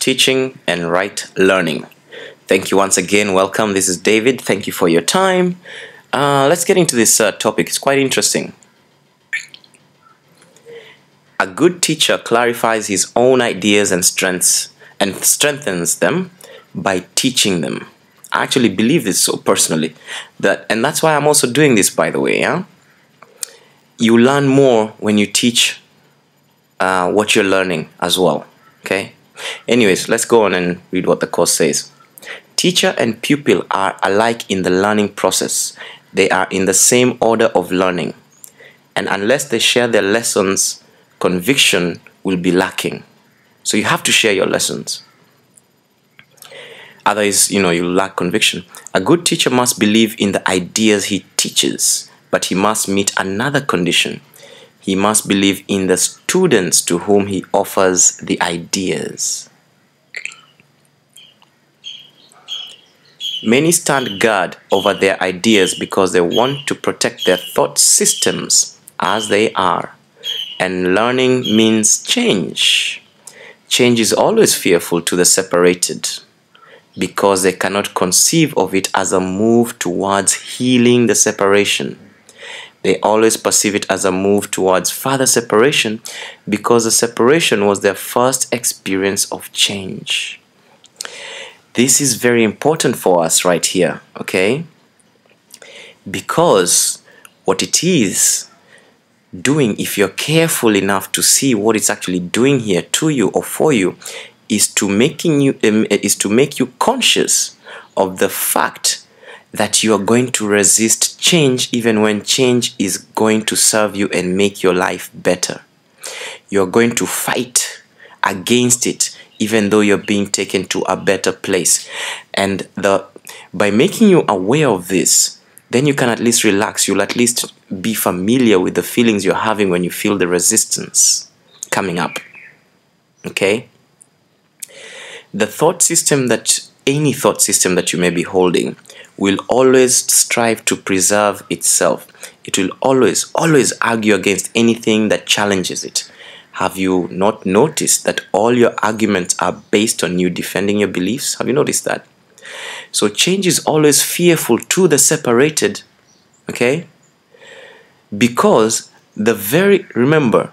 teaching and right learning. Thank you once again. Welcome. This is David. Thank you for your time. Let's get into this topic. It's quite interesting. A good teacher clarifies his own ideas and strengths and strengthens them by teaching them. I actually believe this so personally, and that's why I'm also doing this, by the way. Yeah? You learn more when you teach what you're learning as well. Okay. Anyways, let's go on and read what the course says. Teacher and pupil are alike in the learning process. They are in the same order of learning, and unless they share their lessons, conviction will be lacking. So you have to share your lessons. Otherwise, you lack conviction. A good teacher must believe in the ideas he teaches, but he must meet another condition. He must believe in the students to whom he offers the ideas. Many stand guard over their ideas because they want to protect their thought systems as they are. And learning means change. Change is always fearful to the separated because they cannot conceive of it as a move towards healing the separation. They always perceive it as a move towards further separation because the separation was their first experience of change. This is very important for us right here, okay? Because what it is doing, if you're careful enough to see what it's actually doing here to you or for you, is to make you conscious of the fact that you are going to resist change even when change is going to serve you and make your life better. You're going to fight against it even though you're being taken to a better place. And by making you aware of this, then you can at least relax. You'll at least be familiar with the feelings you're having when you feel the resistance coming up. Okay? Any thought system that you may be holding will always strive to preserve itself. It will always argue against anything that challenges it. Have you not noticed that all your arguments are based on you defending your beliefs? Have you noticed that? So change is always fearful to the separated, okay? Because remember,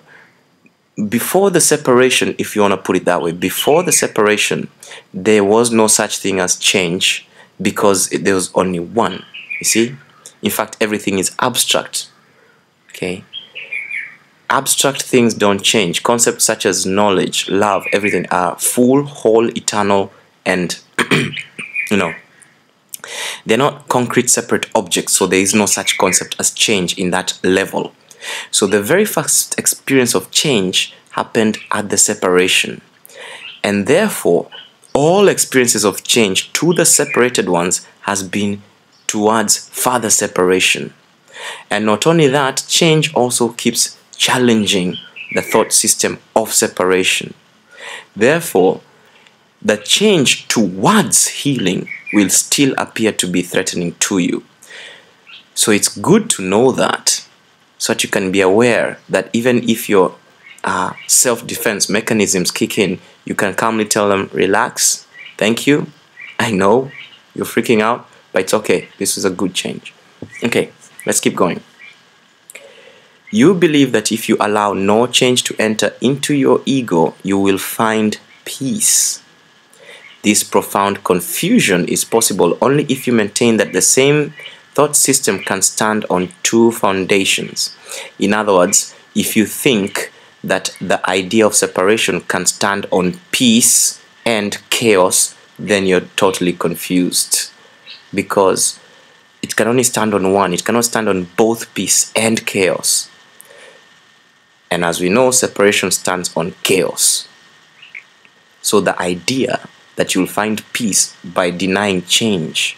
before the separation, if you want to put it that way, before the separation, there was no such thing as change because there was only one, you see? In fact, everything is abstract, okay? Abstract things don't change. Concepts such as knowledge, love, everything are full, whole, eternal, and, they're not concrete separate objects, so there is no such concept as change in that level. So the very first experience of change happened at the separation. And therefore, all experiences of change to the separated ones has been towards further separation. And not only that, change also keeps challenging the thought system of separation. Therefore, the change towards healing will still appear to be threatening to you. So it's good to know that, so that you can be aware that even if your self-defense mechanisms kick in, you can calmly tell them, relax, thank you, I know you're freaking out, but it's okay, this is a good change. Okay, let's keep going. You believe that if you allow no change to enter into your ego, you will find peace. This profound confusion is possible only if you maintain that the same thought system can stand on two foundations. In other words, if you think that the idea of separation can stand on peace and chaos, then you're totally confused, because it can only stand on one. It cannot stand on both peace and chaos. And as we know, separation stands on chaos. So the idea that you'll find peace by denying change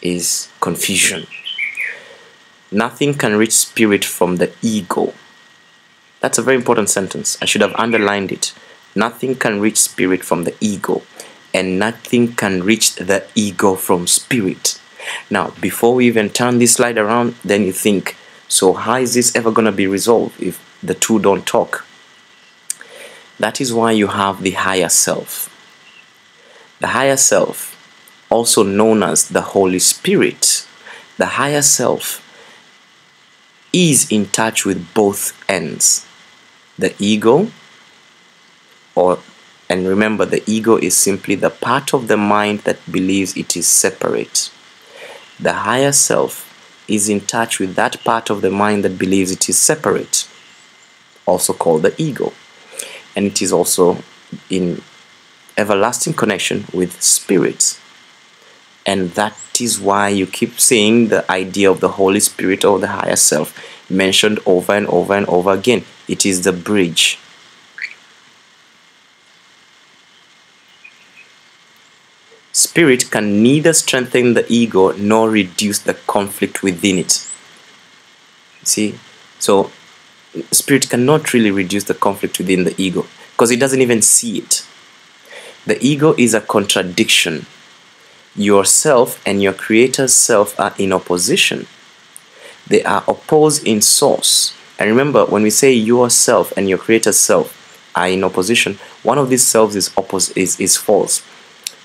is confusion. Nothing can reach spirit from the ego. That's a very important sentence. I should have underlined it. Nothing can reach spirit from the ego, and nothing can reach the ego from spirit. Now, before we even turn this slide around, then you think, so how is this ever going to be resolved if the two don't talk? That is why you have the higher self. The higher self, also known as the Holy Spirit, the higher self is in touch with both ends. The ego, and remember, the ego is simply the part of the mind that believes it is separate. The higher self is in touch with that part of the mind that believes it is separate, also called the ego. And it is also in everlasting connection with spirit. And that is why you keep seeing the idea of the Holy Spirit or the higher self mentioned over and over and over again. It is the bridge. Spirit can neither strengthen the ego nor reduce the conflict within it. See? So, spirit cannot really reduce the conflict within the ego because it doesn't even see it. The ego is a contradiction. Yourself and your creator's self are in opposition. They are opposed in source. And remember, when we say yourself and your creator's self are in opposition, one of these selves is false.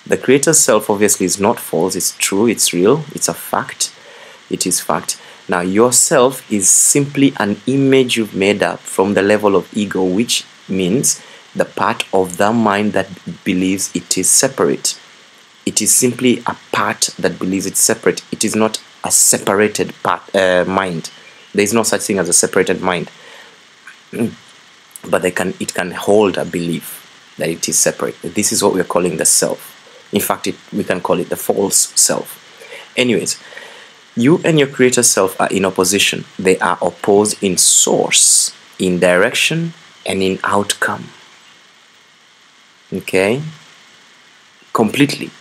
The creator's self obviously is not false, it's true, it's real, it's a fact. It is fact. Now, yourself is simply an image you've made up from the level of ego, which means the part of the mind that believes it is separate. It is simply a part that believes it's separate. It is not a separated mind. There is no such thing as a separated mind. But it can hold a belief that it is separate. This is what we're calling the self. In fact, we can call it the false self. Anyways, you and your creator self are in opposition. They are opposed in source, in direction, and in outcome. Okay? Completely.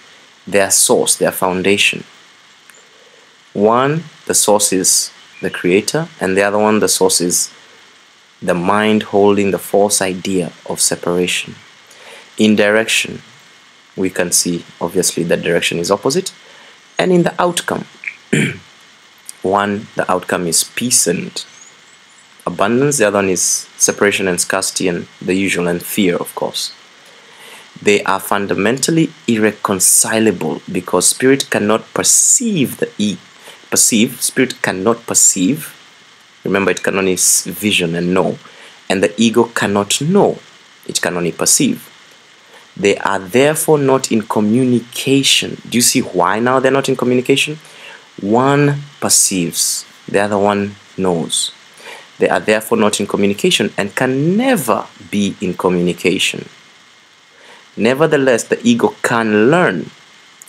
Their source, their foundation. One, the source is the creator, and the other one, the source is the mind holding the false idea of separation. In direction, we can see obviously that direction is opposite, and in the outcome, one, the outcome is peace and abundance, the other one is separation and scarcity and the usual, and fear, of course. They are fundamentally irreconcilable because spirit cannot perceive spirit cannot perceive. Remember, it can only vision and know, and the ego cannot know, it can only perceive. They are therefore not in communication. Do you see why now they're not in communication? One perceives, the other one knows. They are therefore not in communication and can never be in communication. Nevertheless, the ego can learn,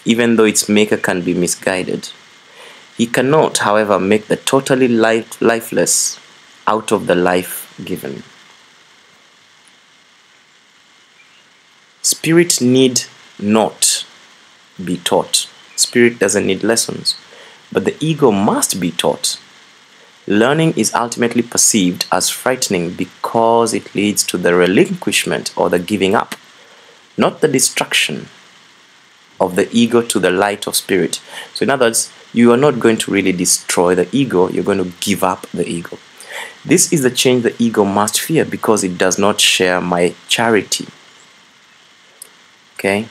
even though its maker can be misguided. He cannot, however, make the totally lifeless out of the life given. Spirit need not be taught. Spirit doesn't need lessons, but the ego must be taught. Learning is ultimately perceived as frightening because it leads to the relinquishment or the giving up, not the destruction of the ego to the light of spirit. So in other words, you are not going to really destroy the ego, you're going to give up the ego. This is the change the ego must fear because it does not share my charity. Okay?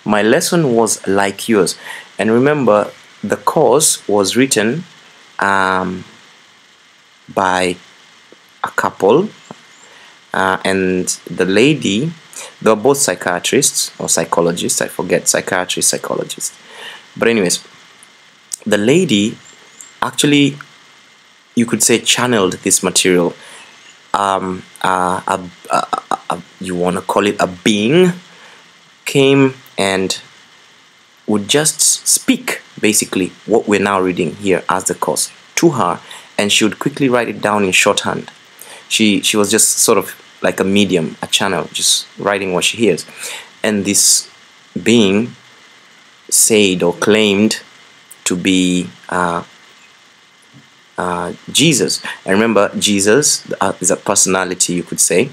My lesson was like yours. And remember, the course was written by a couple, and the lady, they were both psychiatrists or psychologists, I forget, psychiatrist, psychologist. But anyways, the lady actually, you could say, channeled this material. You want to call it a being, came and would just speak basically what we're now reading here as the course to her, and she would quickly write it down in shorthand. She was just sort of like a medium, a channel, just writing what she hears. And this being said or claimed to be Jesus. And remember, Jesus is a personality, you could say,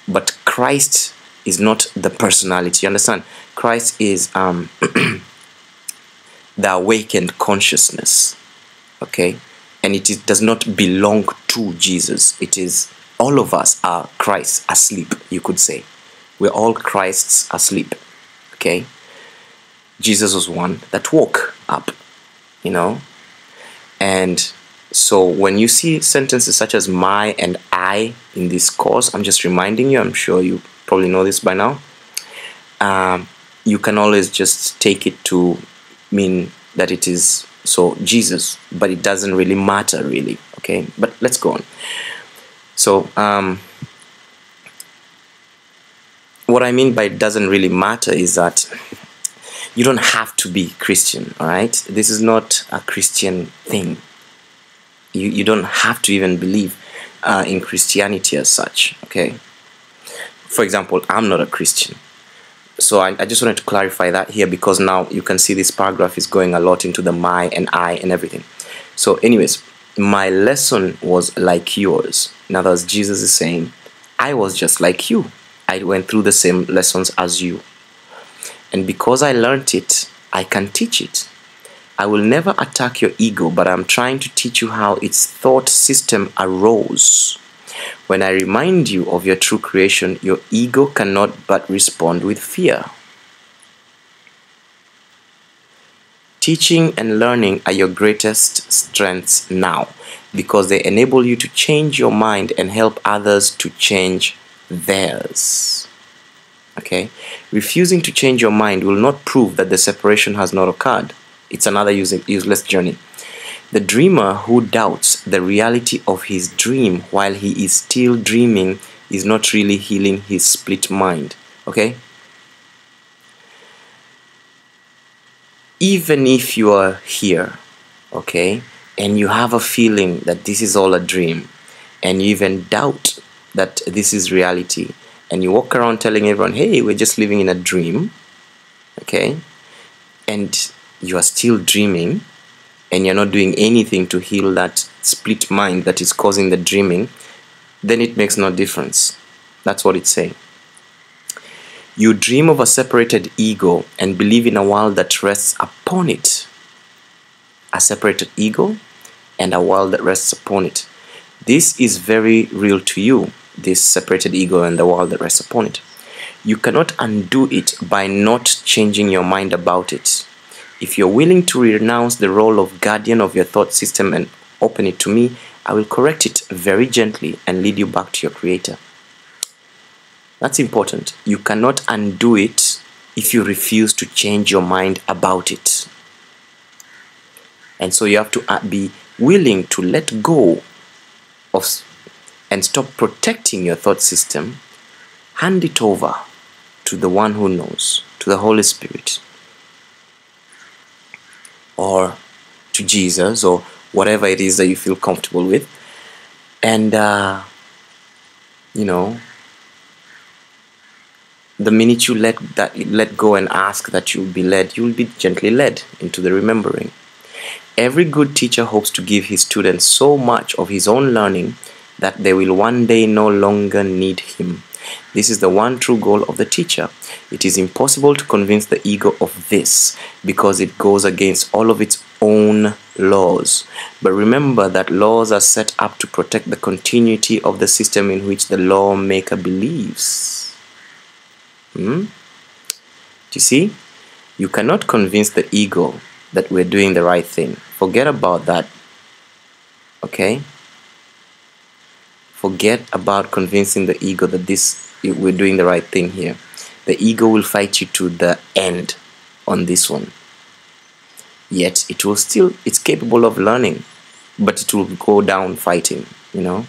but Christ is not the personality. You understand? Christ is the awakened consciousness. Okay? And it does not belong to Jesus. It is, all of us are Christ asleep, you could say. We're all Christ's asleep. Okay? Jesus was one that woke up, you know. And so when you see sentences such as my and I in this course, I'm just reminding you, I'm sure you probably know this by now, you can always just take it to mean that it is so Jesus, but it doesn't really matter really, okay? But let's go on. So what I mean by it doesn't really matter is that you don't have to be Christian, all right? This is not a Christian thing. You don't have to even believe in Christianity as such, okay? For example, I'm not a Christian. So I just wanted to clarify that here, because now you can see this paragraph is going a lot into the my and I and everything. So anyways, my lesson was like yours. In other words, Jesus is saying, I was just like you. I went through the same lessons as you. And because I learned it, I can teach it. I will never attack your ego, but I'm trying to teach you how its thought system arose. When I remind you of your true creation, your ego cannot but respond with fear. Teaching and learning are your greatest strengths now, because they enable you to change your mind and help others to change theirs. Okay? Refusing to change your mind will not prove that the separation has not occurred. It's another useless journey. The dreamer who doubts the reality of his dream while he is still dreaming is not really healing his split mind. Okay? Even if you are here, okay, and you have a feeling that this is all a dream, and you even doubt that this is reality, and you walk around telling everyone, hey, we're just living in a dream, okay, and you are still dreaming, and you're not doing anything to heal that split mind that is causing the dreaming, then it makes no difference. That's what it's saying. You dream of a separated ego and believe in a world that rests upon it. A separated ego and a world that rests upon it. This is very real to you, this separated ego and the world that rests upon it. You cannot undo it by not changing your mind about it. If you're willing to renounce the role of guardian of your thought system and open it to me, I will correct it very gently and lead you back to your creator. That's important. You cannot undo it if you refuse to change your mind about it. And so you have to be willing to let go of and stop protecting your thought system. Hand it over to the one who knows, to the Holy Spirit, or to Jesus, or whatever it is that you feel comfortable with. And, you know, the minute you let go and ask that you will be led, you will be gently led into the remembering. Every good teacher hopes to give his students so much of his own learning that they will one day no longer need him. This is the one true goal of the teacher. It is impossible to convince the ego of this because it goes against all of its own laws. But remember that laws are set up to protect the continuity of the system in which the lawmaker believes. Do you see? You cannot convince the ego that we're doing the right thing. Forget about that. Okay? Forget about convincing the ego that we're doing the right thing here. The ego will fight you to the end on this one. Yet it's capable of learning, but it will go down fighting, you know.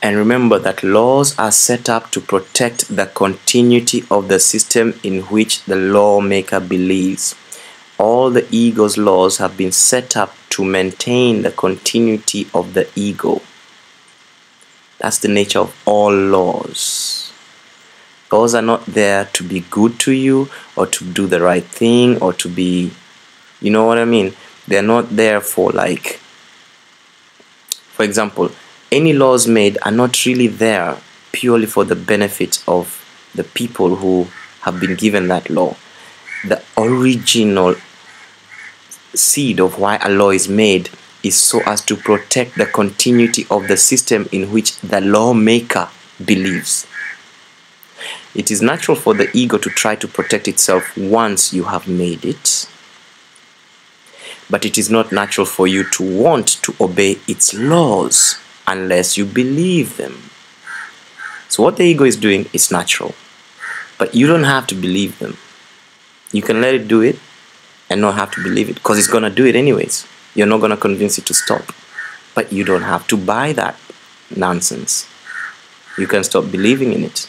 And remember that laws are set up to protect the continuity of the system in which the lawmaker believes. All the ego's laws have been set up to maintain the continuity of the ego. That's the nature of all laws. Laws are not there to be good to you or to do the right thing or to be, you know what I mean? They're not there for, like, for example, any laws made are not really there purely for the benefit of the people who have been given that law. The original seed of why a law is made is so as to protect the continuity of the system in which the lawmaker believes. It is natural for the ego to try to protect itself once you have made it, but it is not natural for you to want to obey its laws unless you believe them. So what the ego is doing is natural, but you don't have to believe them. You can let it do it and not have to believe it, because it's going to do it anyways. You're not going to convince it to stop, but you don't have to buy that nonsense. You can stop believing in it.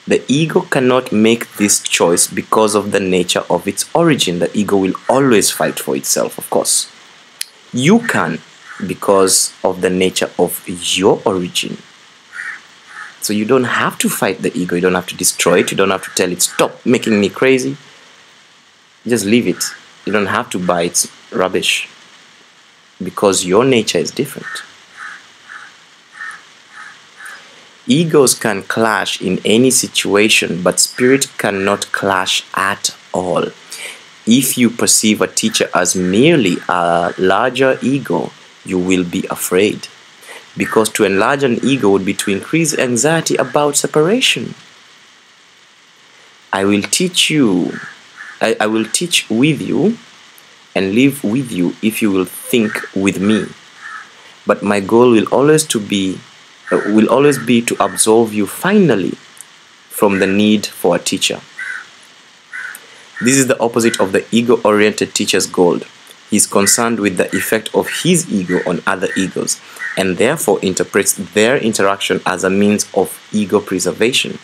The ego cannot make this choice because of the nature of its origin. The ego will always fight for itself, of course. You can, because of the nature of your origin. So you don't have to fight the ego. You don't have to destroy it. You don't have to tell it, stop making me crazy. Just leave it. You don't have to buy its rubbish, because your nature is different. Egos can clash in any situation, but spirit cannot clash at all. If you perceive a teacher as merely a larger ego, you will be afraid, because to enlarge an ego would be to increase anxiety about separation. I will teach with you and live with you if you will think with me. But my goal will always be to absolve you finally from the need for a teacher. This is the opposite of the ego-oriented teacher's goal. He is concerned with the effect of his ego on other egos, and therefore interprets their interaction as a means of ego preservation.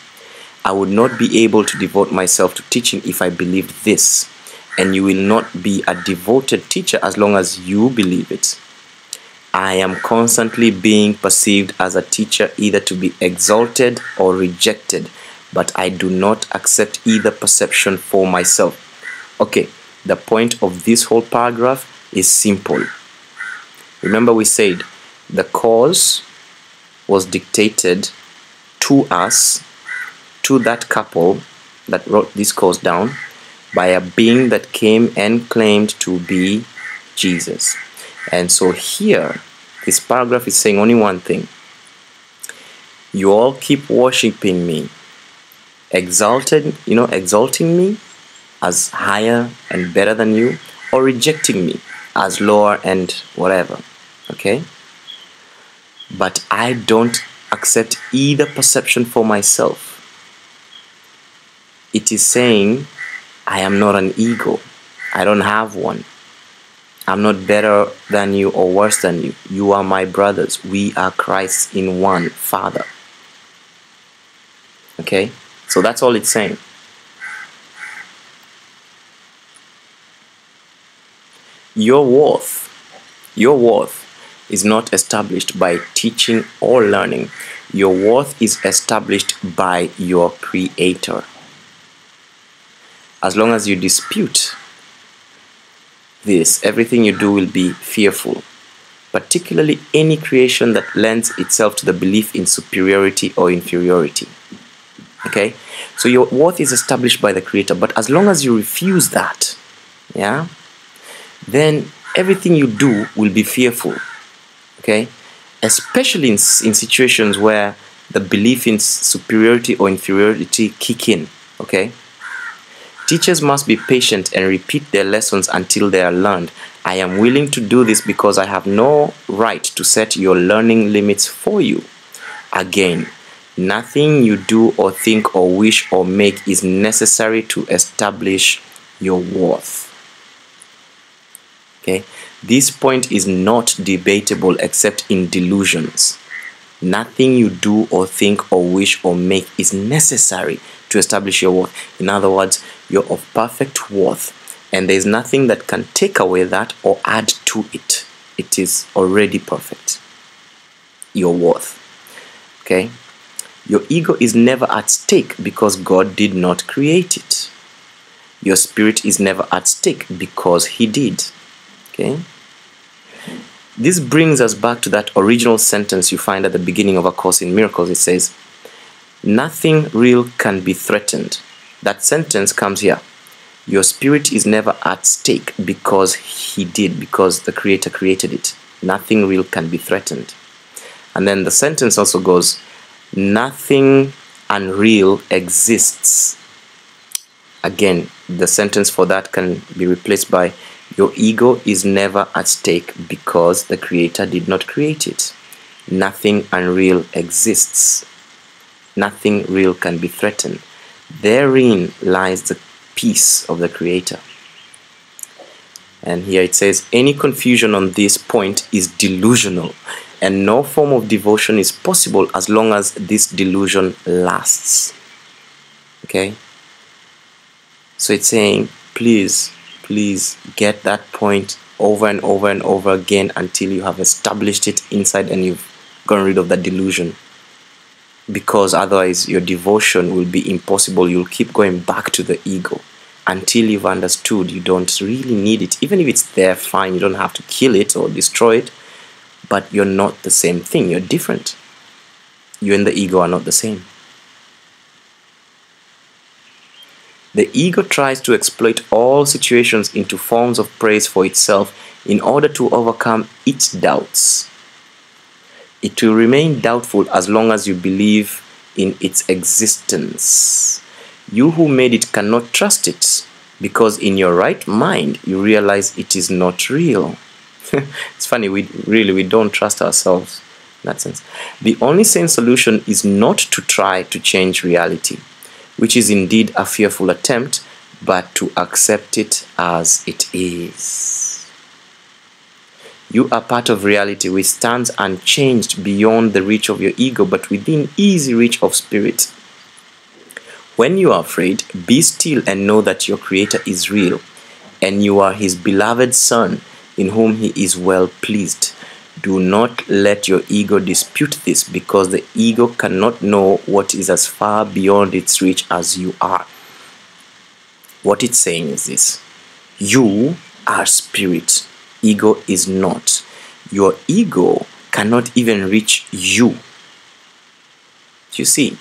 I would not be able to devote myself to teaching if I believed this, and you will not be a devoted teacher as long as you believe it. I am constantly being perceived as a teacher, either to be exalted or rejected, but I do not accept either perception for myself. Okay, the point of this whole paragraph is simple. Remember, we said the cause was dictated to us, to that couple that wrote this cause down, by a being that came and claimed to be Jesus. And so here, this paragraph is saying only one thing. You all keep worshiping me, exalting me as higher and better than you, or rejecting me as lower and whatever. Okay? But I don't accept either perception for myself. It is saying, I am not an ego. I don't have one. I'm not better than you or worse than you. You are my brothers. We are Christ in one Father. Okay? So that's all it's saying. Your worth is not established by teaching or learning. Your worth is established by your Creator. As long as you dispute this, everything you do will be fearful, particularly any creation that lends itself to the belief in superiority or inferiority. Okay? So your worth is established by the Creator, but as long as you refuse that, yeah, then everything you do will be fearful. Okay? Especially in situations where the belief in superiority or inferiority kick in. Okay? Teachers must be patient and repeat their lessons until they are learned. I am willing to do this because I have no right to set your learning limits for you. Again, nothing you do or think or wish or make is necessary to establish your worth. Okay? This point is not debatable except in delusions. Nothing you do or think or wish or make is necessary to establish your worth. In other words, you're of perfect worth, and there is nothing that can take away that or add to it. It is already perfect. Your worth. Okay? Your ego is never at stake because God did not create it. Your spirit is never at stake because He did. Okay? This brings us back to that original sentence you find at the beginning of A Course in Miracles. It says, nothing real can be threatened. That sentence comes here. Your spirit is never at stake because He did, because the Creator created it. Nothing real can be threatened. And then the sentence also goes, nothing unreal exists. Again, the sentence for that can be replaced by, your ego is never at stake because the Creator did not create it. Nothing unreal exists. Nothing real can be threatened. Therein lies the peace of the Creator. And here it says, any confusion on this point is delusional, and no form of devotion is possible as long as this delusion lasts. Okay? So it's saying, please get that point over and over and over again until you have established it inside and you've gotten rid of that delusion. Because otherwise your devotion will be impossible. You'll keep going back to the ego until you've understood you don't really need it. Even if it's there, fine, you don't have to kill it or destroy it, but you're not the same thing. You're different. You and the ego are not the same. The ego tries to exploit all situations into forms of praise for itself in order to overcome its doubts. It will remain doubtful as long as you believe in its existence. You who made it cannot trust it, because in your right mind you realize it is not real. It's funny, we don't trust ourselves in that sense. The only sane solution is not to try to change reality, which is indeed a fearful attempt, but to accept it as it is. You are part of reality which stands unchanged beyond the reach of your ego, but within easy reach of spirit. When you are afraid, be still and know that your Creator is real, and you are His beloved Son, in whom He is well pleased. Do not let your ego dispute this, because the ego cannot know what is as far beyond its reach as you are. What it's saying is this: you are spirit, ego is not. Your ego cannot even reach you. You see,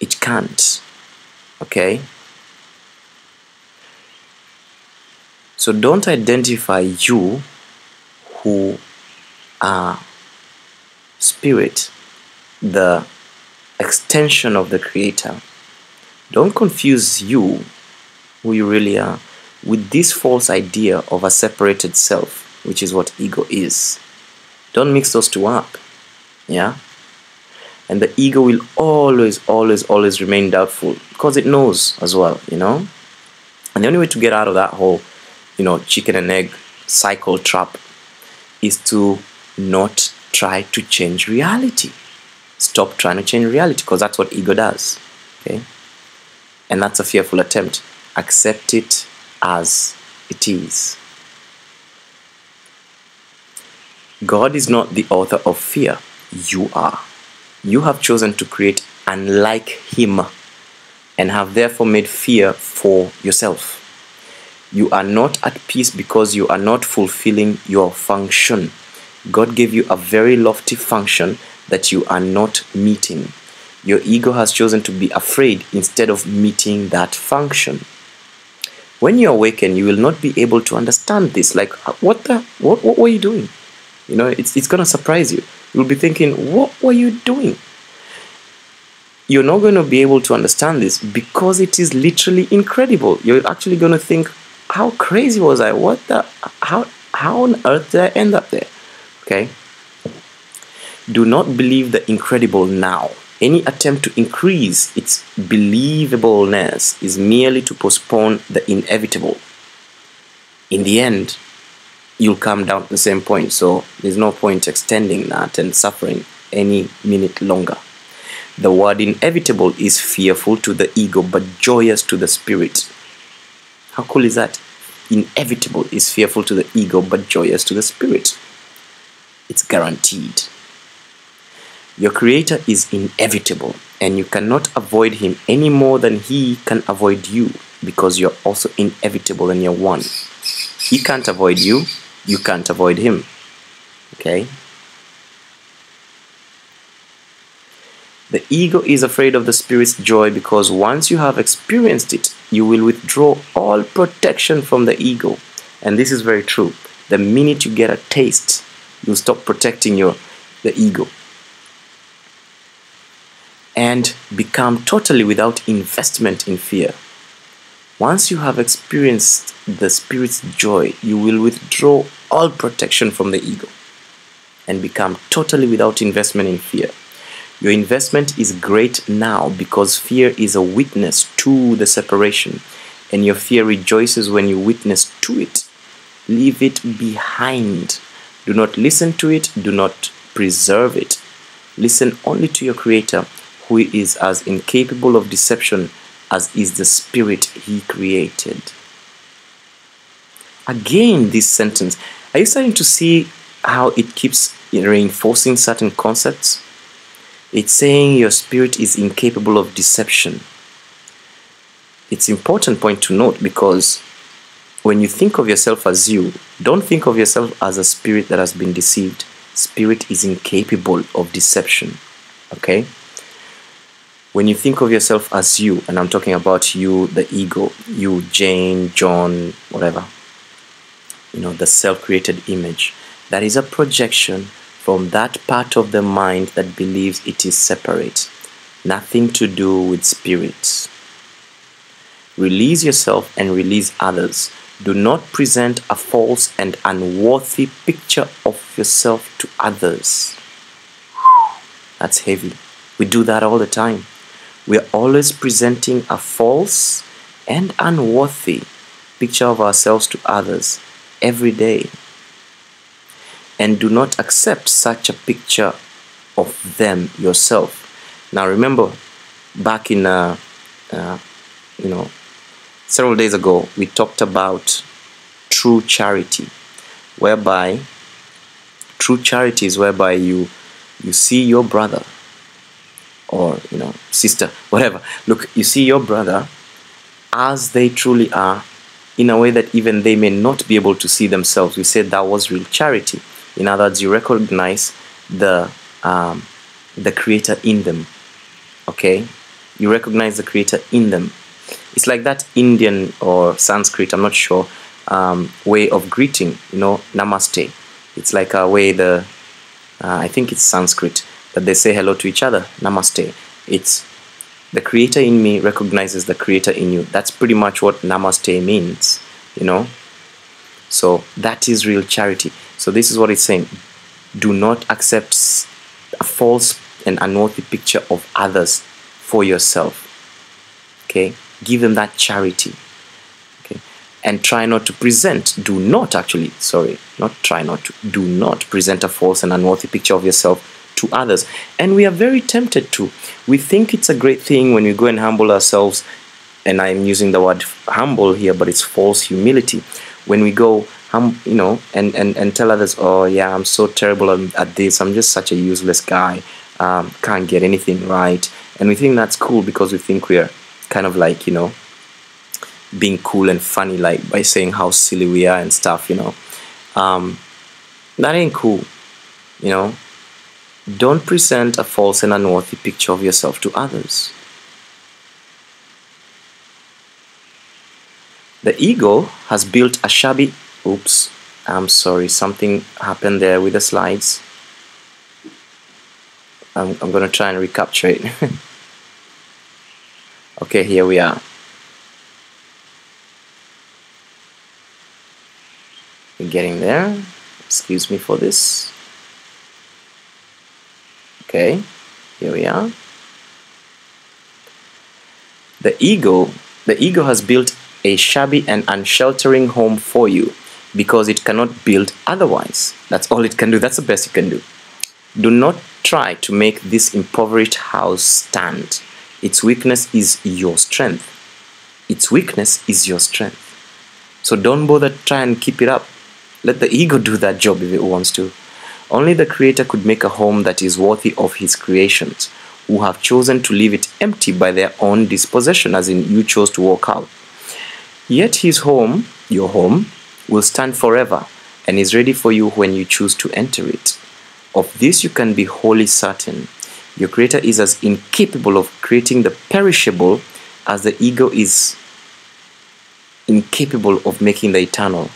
it can't. Okay? So don't identify you who are spirit, the extension of the Creator. Don't confuse you, who you really are, with this false idea of a separated self, which is what ego is. Don't mix those two up. Yeah? And the ego will always remain doubtful, because it knows as well, you know. And the only way to get out of that whole, chicken and egg cycle trap is to not try to change reality. Stop trying to change reality, because that's what ego does. Okay? And that's a fearful attempt. Accept it as it is. God is not the author of fear. You are. You have chosen to create unlike Him, and have therefore made fear for yourself. You are not at peace because you are not fulfilling your function. God gave you a very lofty function that you are not meeting. Your ego has chosen to be afraid instead of meeting that function. When you awaken, you will not be able to understand this. Like, what were you doing? It's going to surprise you. You'll be thinking, what were you doing? You're not going to be able to understand this because it is literally incredible. You're actually going to think, how crazy was I? How on earth did I end up there? Okay? Do not believe the incredible now. Any attempt to increase its believableness is merely to postpone the inevitable. In the end, you'll come down to the same point, so there's no point extending that and suffering any minute longer. The word inevitable is fearful to the ego but joyous to the spirit. How cool is that? Inevitable is fearful to the ego but joyous to the spirit. It's guaranteed. Your Creator is inevitable, and you cannot avoid Him any more than He can avoid you, because you're also inevitable and you're one. He can't avoid you, you can't avoid Him. Okay? The ego is afraid of the Spirit's joy because once you have experienced it, you will withdraw all protection from the ego. And this is very true. The minute you get a taste, you'll stop protecting the ego. and become totally without investment in fear. Once you have experienced the Spirit's joy, you will withdraw all protection from the ego and become totally without investment in fear. Your investment is great now because fear is a witness to the separation, and your fear rejoices when you witness to it. Leave it behind. Do not listen to it. Do not preserve it. Listen only to your Creator, who is as incapable of deception as is the Spirit He created. Again, this sentence, are you starting to see how it keeps reinforcing certain concepts? It's saying your spirit is incapable of deception. It's an important point to note, because when you think of yourself as you, don't think of yourself as a spirit that has been deceived. Spirit is incapable of deception. Okay? When you think of yourself as you, and I'm talking about you, the ego, you, Jane, John, whatever, the self-created image, that is a projection from that part of the mind that believes it is separate. Nothing to do with spirits. Release yourself and release others. Do not present a false and unworthy picture of yourself to others. That's heavy. We do that all the time. We are always presenting a false and unworthy picture of ourselves to others every day. And do not accept such a picture of them yourself. Now remember, back in several days ago, we talked about true charity, whereby true charity is whereby you see your brother or sister, whatever. Look, you see your brother as they truly are, in a way that even they may not be able to see themselves. We said that was real charity. In other words, you recognize the Creator in them. Okay, you recognize the Creator in them. It's like that Indian or Sanskrit, I'm not sure, way of greeting. Namaste. It's like a way I think it's Sanskrit, that they say hello to each other. Namaste. It's the Creator in me recognizes the Creator in you. That's pretty much what Namaste means. So that is real charity. So this is what it's saying. Do not accept a false and unworthy picture of others for yourself. Okay? Give them that charity. Okay? And try not to present. Do not present a false and unworthy picture of yourself to others. And we are very tempted to. We think it's a great thing when we go and humble ourselves, and I'm using the word humble here, but it's false humility. When we go and tell others, oh yeah, I'm so terrible at this, I'm just such a useless guy, can't get anything right. And we think that's cool because we think we're kind of like, being cool and funny, like by saying how silly we are and stuff, that ain't cool. Don't present a false and unworthy picture of yourself to others. The ego has built a shabby... Oops, I'm sorry, something happened there with the slides. I'm going to try and recapture it. Okay, here we are. We're getting there. Excuse me for this. Okay, here we are. The ego has built a shabby and unsheltering home for you because it cannot build otherwise. That's all it can do. That's the best it can do. Do not try to make this impoverished house stand. Its weakness is your strength. Its weakness is your strength. So don't bother try and keep it up. Let the ego do that job if it wants to. Only the Creator could make a home that is worthy of His creations, who have chosen to leave it empty by their own dispossession, as in you chose to walk out. Yet His home, your home, will stand forever and is ready for you when you choose to enter it. Of this you can be wholly certain. Your Creator is as incapable of creating the perishable as the ego is incapable of making the eternal.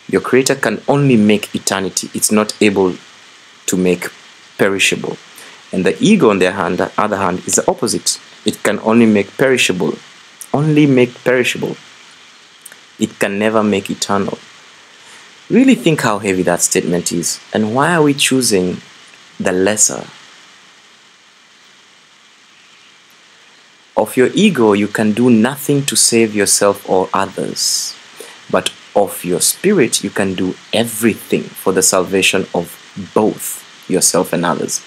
Your Creator can only make eternity. It's not able to make perishable. And the ego, on the other hand, is the opposite. It can only make perishable. Only make perishable. It can never make eternal. Really think how heavy that statement is. And why are we choosing the lesser? Of your ego, you can do nothing to save yourself or others. But of your spirit, you can do everything for the salvation of both yourself and others.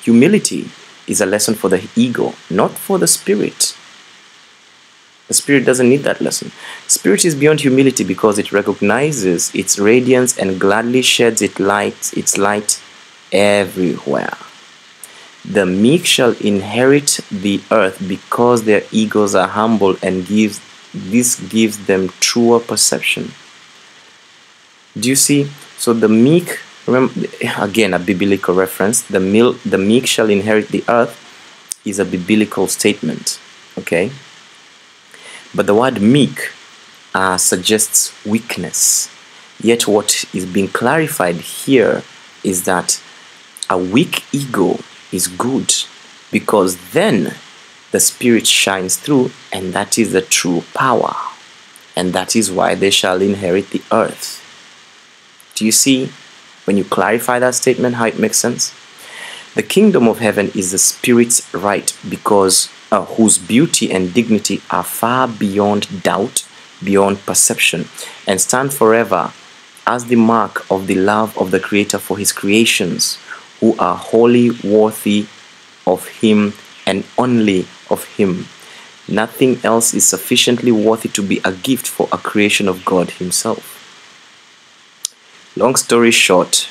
Humility is a lesson for the ego, not for the spirit. The spirit doesn't need that lesson. Spirit is beyond humility because it recognizes its radiance and gladly sheds its light everywhere. The meek shall inherit the earth because their egos are humble, and this gives them truer perception. Do you see? So the meek, remember, again a biblical reference, the meek shall inherit the earth is a biblical statement, okay? But the word meek suggests weakness. Yet what is being clarified here is that a weak ego is good, because then the spirit shines through, and that is the true power. And that is why they shall inherit the earth. Do you see, when you clarify that statement, how it makes sense? The kingdom of heaven is the spirit's right, because whose beauty and dignity are far beyond doubt, beyond perception, and stand forever as the mark of the love of the Creator for his creations, who are wholly worthy of him and only of him. Nothing else is sufficiently worthy to be a gift for a creation of God himself. Long story short,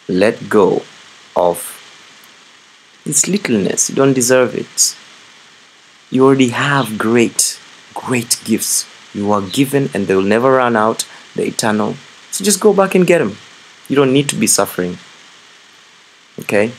let go of this littleness. You don't deserve it. You already have great gifts. You are given, and they will never run out, the eternal. So just go back and get them. You don't need to be suffering. Okay?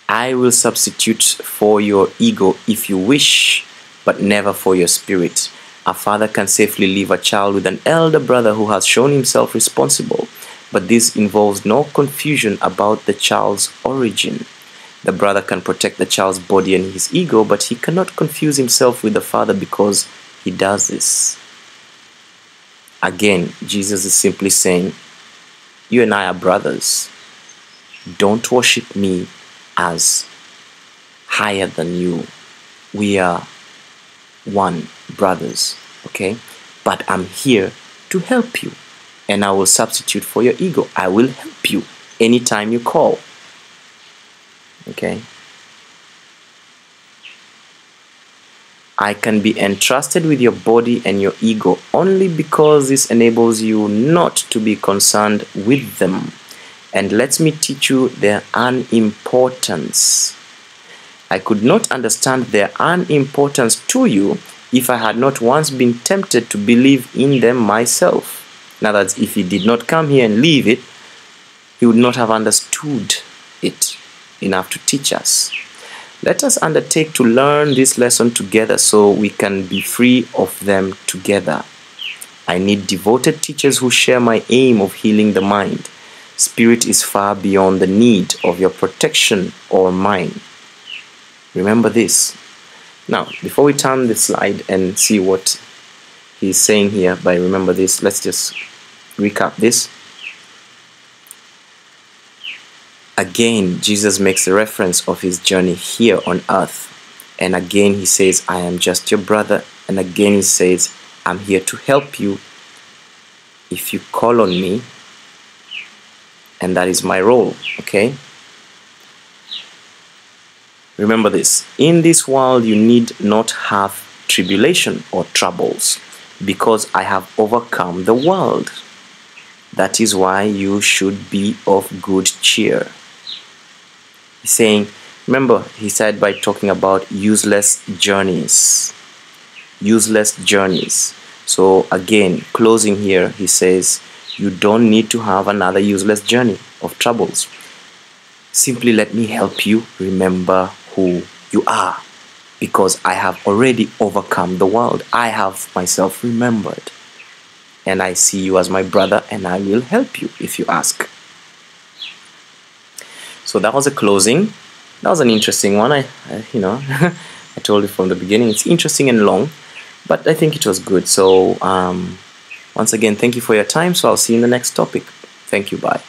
I will substitute for your ego if you wish, but never for your spirit. A father can safely leave a child with an elder brother who has shown himself responsible, but this involves no confusion about the child's origin. The brother can protect the child's body and his ego, but he cannot confuse himself with the father because he does this. Again, Jesus is simply saying, you and I are brothers. Don't worship me as higher than you. We are one, brothers, okay? But I'm here to help you, and I will substitute for your ego. I will help you anytime you call, okay? I can be entrusted with your body and your ego only because this enables you not to be concerned with them and lets me teach you their unimportance. I could not understand their unimportance to you if I had not once been tempted to believe in them myself. In other words, if he did not come here and leave it, he would not have understood it enough to teach us. Let us undertake to learn this lesson together so we can be free of them together. I need devoted teachers who share my aim of healing the mind. Spirit is far beyond the need of your protection or mine. Remember this. Now, before we turn the slide and see what he's saying here by remember this, let's just recap this. Again, Jesus makes a reference of his journey here on earth. And again, he says, I am just your brother. And again, he says, I'm here to help you if you call on me. And that is my role, okay? Remember this. In this world, you need not have tribulation or troubles, because I have overcome the world. That is why you should be of good cheer. He's saying, remember, he said by talking about useless journeys. Useless journeys. So again, closing here, he says, you don't need to have another useless journey of troubles. Simply let me help you remember who you are, because I have already overcome the world. I have myself remembered. And I see you as my brother, and I will help you if you ask. So that was a closing. That was an interesting one. I you know, I told you from the beginning, it's interesting and long, but I think it was good. So once again, thank you for your time. So I'll see you in the next topic. Thank you. Bye.